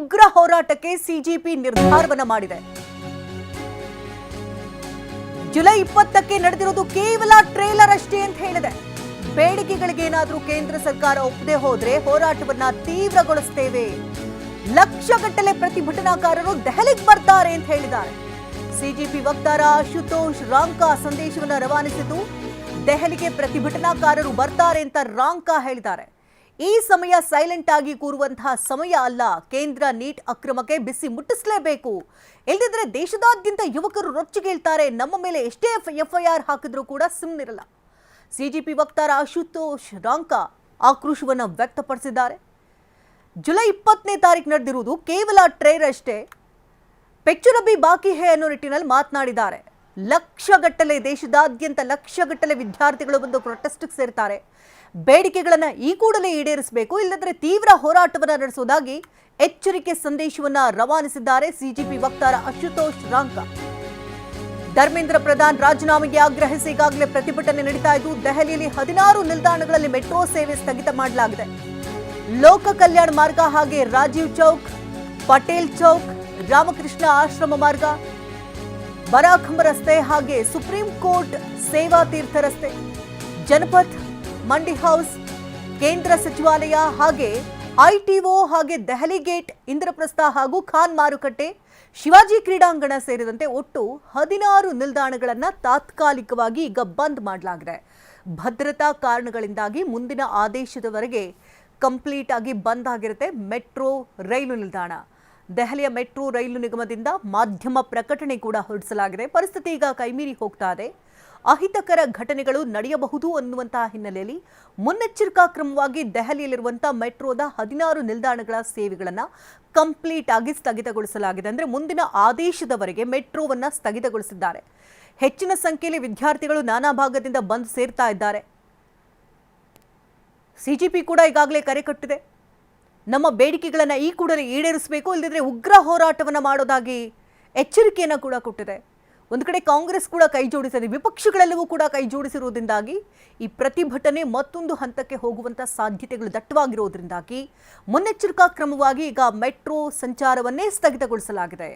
ಉಗ್ರ ಹೋರಾಟಕ್ಕೆ ಸಿಜಿಪಿ ನಿರ್ಧಾರವನ್ನ ಮಾಡಿದೆ. ಜುಲೈ 20ಕ್ಕೆ ನಡೆದಿರೋದು ಕೇವಲ ಟ್ರೇಲರ್ ಅಷ್ಟೇ ಅಂತ ಹೇಳಿದೆ. ಬೇಡಿಕೆಗಳಿಗೆ ಏನಾದರೂ ಕೇಂದ್ರ ಸರ್ಕಾರ ಒಪ್ಪದೆ ಹೋದ್ರೆ ಹೋರಾಟವನ್ನ ತೀವ್ರಗೊಳಿಸುತ್ತೇವೆ. ಲಕ್ಷಗಟ್ಟಲೆ ಪ್ರತಿಭಟನಾಕಾರರು ದೆಹಲಿಗೆ ಬರ್ತಾರೆ ಅಂತ ಹೇಳಿದ್ದಾರೆ. ಸಿಜಿಪಿ ವಕ್ತಾರ ಆಶುತೋಷ್ ರಾಂಕಾ ಸಂದೇಶವನ್ನು ರವಾನಿಸಿದ್ದು, ದೆಹಲಿಗೆ ಪ್ರತಿಭಟನಾಕಾರರು ಬರ್ತಾರೆ ಅಂತ ರಾಂಕಾ ಹೇಳಿದ್ದಾರೆ. ಈ ಸಮಯ ಸೈಲೆಂಟ್ ಆಗಿ ಕೂರುವಂತಹ ಸಮಯ ಅಲ್ಲ. ಕೇಂದ್ರ ನೀಟ್ ಅಕ್ರಮಕ್ಕೆ ಬಿಸಿ ಮುಟ್ಟಿಸಲೇಬೇಕು. ಇಲ್ಲದಿದ್ರೆ ದೇಶದಾದ್ಯಂತ ಯುವಕರು ರೊಚ್ಚಿಗೇಳ್ತಾರೆ. ನಮ್ಮ ಮೇಲೆ ಎಷ್ಟೇ ಎಫ್ಐಆರ್ ಹಾಕಿದ್ರೂ ಕೂಡ ಸುಮ್ಮನಿರಲ್ಲ. ಸಿಜಿಪಿ ವಕ್ತಾರ ಆಶುತೋಷ್ ರಾಂಕಾ ಆಕ್ರೋಶವನ್ನು ವ್ಯಕ್ತಪಡಿಸಿದ್ದಾರೆ. ಜುಲೈ 20ನೇ ತಾರೀಕು ನಡೆದಿರುವುದು ಕೇವಲ ಟ್ರೇಲರ್ ಅಷ್ಟೇ. ಪಿಕ್ಚರ್ ಅಭಿ ಬಾಕಿ ಹೇ ಅನ್ನೋ ನಿಟ್ಟಿನಲ್ಲಿ ಮಾತನಾಡಿದ್ದಾರೆ. ಲಕ್ಷಗಟ್ಟಲೆ ದೇಶದಾದ್ಯಂತ ಲಕ್ಷಗಟ್ಟಲೆ ವಿದ್ಯಾರ್ಥಿಗಳು ಬಂದು ಪ್ರೊಟೆಸ್ಟ್ಗೆ ಸೇರ್ತಾರೆ. ಬೇಡಿಕೆಗಳನ್ನು ಈ ಕೂಡಲೇ ಈಡೇರಿಸಬೇಕು, ಇಲ್ಲದ್ರೆ ತೀವ್ರ ಹೋರಾಟವನ್ನು ನಡೆಸುವುದಾಗಿ ಎಚ್ಚರಿಕೆ ಸಂದೇಶವನ್ನ ರವಾನಿಸಿದ್ದಾರೆ ಸಿಜಿಪಿ ವಕ್ತಾರ ಆಶುತೋಷ್ ರಾಂಕಾ. ಧರ್ಮೇಂದ್ರ ಪ್ರಧಾನ್ ರಾಜೀನಾಮೆಗೆ ಆಗ್ರಹಿಸಿ ಈಗಾಗಲೇ ಪ್ರತಿಭಟನೆ ನಡೀತಾ ಇದ್ದು, ದೆಹಲಿಯಲ್ಲಿ 16 ನಿಲ್ದಾಣಗಳಲ್ಲಿ ಮೆಟ್ರೋ ಸೇವೆ ಸ್ಥಗಿತ ಮಾಡಲಾಗಿದೆ. ಲೋಕ ಕಲ್ಯಾಣ ಮಾರ್ಗ, ಹಾಗೆ ರಾಜೀವ್ ಚೌಕ್, ಪಟೇಲ್ ಚೌಕ್, ರಾಮಕೃಷ್ಣ ಆಶ್ರಮ ಮಾರ್ಗ, ಬರಾಖಂಬ ರಸ್ತೆ, ಹಾಗೆ ಸುಪ್ರೀಂ ಕೋರ್ಟ್ ಸೇವಾ ತೀರ್ಥ ರಸ್ತೆ, ಜನಪಥ್, ಮಂಡಿ ಹೌಸ್, ಕೇಂದ್ರ ಸಚಿವಾಲಯ, ಹಾಗೆ ಐಟಿಒ, ಹಾಗೆ ದೆಹಲಿ ಗೇಟ್, ಇಂದ್ರಪ್ರಸ್ಥ ಹಾಗೂ ಖಾನ್ ಮಾರುಕಟ್ಟೆ, ಶಿವಾಜಿ ಕ್ರೀಡಾಂಗಣ ಸೇರಿದಂತೆ ಒಟ್ಟು 16 ನಿಲ್ದಾಣಗಳನ್ನು ತಾತ್ಕಾಲಿಕವಾಗಿ ಈಗ ಬಂದ್ ಮಾಡಲಾಗಿದೆ. ಭದ್ರತಾ ಕಾರಣಗಳಿಂದಾಗಿ ಮುಂದಿನ ಆದೇಶದವರೆಗೆ ಕಂಪ್ಲೀಟ್ ಆಗಿ ಬಂದ್ ಆಗಿರುತ್ತೆ ಮೆಟ್ರೋ ರೈಲು ನಿಲ್ದಾಣ. ದೆಹಲಿಯ ಮೆಟ್ರೋ ರೈಲು ನಿಗಮದಿಂದ ಮಾಧ್ಯಮ ಪ್ರಕಟಣೆ ಕೂಡ ಹೊರಡಿಸಲಾಗಿದೆ. ಪರಿಸ್ಥಿತಿ ಈಗ ಕೈಮೀರಿ ಹೋಗ್ತಾ ಇದೆ. ಅಹಿತಕರ ಘಟನೆಗಳು ನಡೆಯಬಹುದು ಅನ್ನುವಂತಹ ಹಿನ್ನೆಲೆಯಲ್ಲಿ ಮುನ್ನೆಚ್ಚರಿಕಾ ಕ್ರಮವಾಗಿ ದೆಹಲಿಯಲ್ಲಿರುವಂತಹ ಮೆಟ್ರೋದ 16 ನಿಲ್ದಾಣಗಳ ಸೇವೆಗಳನ್ನು ಕಂಪ್ಲೀಟ್ ಆಗಿ ಸ್ಥಗಿತಗೊಳಿಸಲಾಗಿದೆ. ಅಂದರೆ ಮುಂದಿನ ಆದೇಶದವರೆಗೆ ಮೆಟ್ರೋವನ್ನು ಸ್ಥಗಿತಗೊಳಿಸಿದ್ದಾರೆ. ಹೆಚ್ಚಿನ ಸಂಖ್ಯೆಯಲ್ಲಿ ವಿದ್ಯಾರ್ಥಿಗಳು ನಾನಾ ಭಾಗದಿಂದ ಬಂದು ಸೇರ್ತಾ ಇದ್ದಾರೆ. ಸಿಜಿಪಿ ಕೂಡ ಈಗಾಗಲೇ ಕರೆ ಕಟ್ಟಿದೆ. ನಮ್ಮ ಬೇಡಿಕೆಗಳನ್ನು ಈ ಕೂಡಲೇ ಈಡೇರಿಸಬೇಕು, ಇಲ್ಲದಿದ್ದರೆ ಉಗ್ರ ಹೋರಾಟವನ್ನು ಮಾಡೋದಾಗಿ ಎಚ್ಚರಿಕೆಯನ್ನು ಕೂಡ ಕೊಟ್ಟಿದೆ. ಒಂದು ಕಡೆ ಕಾಂಗ್ರೆಸ್ ಕೂಡ ಕೈ ಜೋಡಿಸಿದೆ, ವಿಪಕ್ಷಗಳೆಲ್ಲವೂ ಕೂಡ ಕೈ ಜೋಡಿಸಿರುವುದರಿಂದಾಗಿ ಈ ಪ್ರತಿಭಟನೆ ಮತ್ತೊಂದು ಹಂತಕ್ಕೆ ಹೋಗುವಂಥ ಸಾಧ್ಯತೆಗಳು ದಟ್ಟವಾಗಿರುವುದರಿಂದಾಗಿ ಮುನ್ನೆಚ್ಚರಿಕಾ ಕ್ರಮವಾಗಿ ಈಗ ಮೆಟ್ರೋ ಸಂಚಾರವನ್ನೇ ಸ್ಥಗಿತಗೊಳಿಸಲಾಗಿದೆ.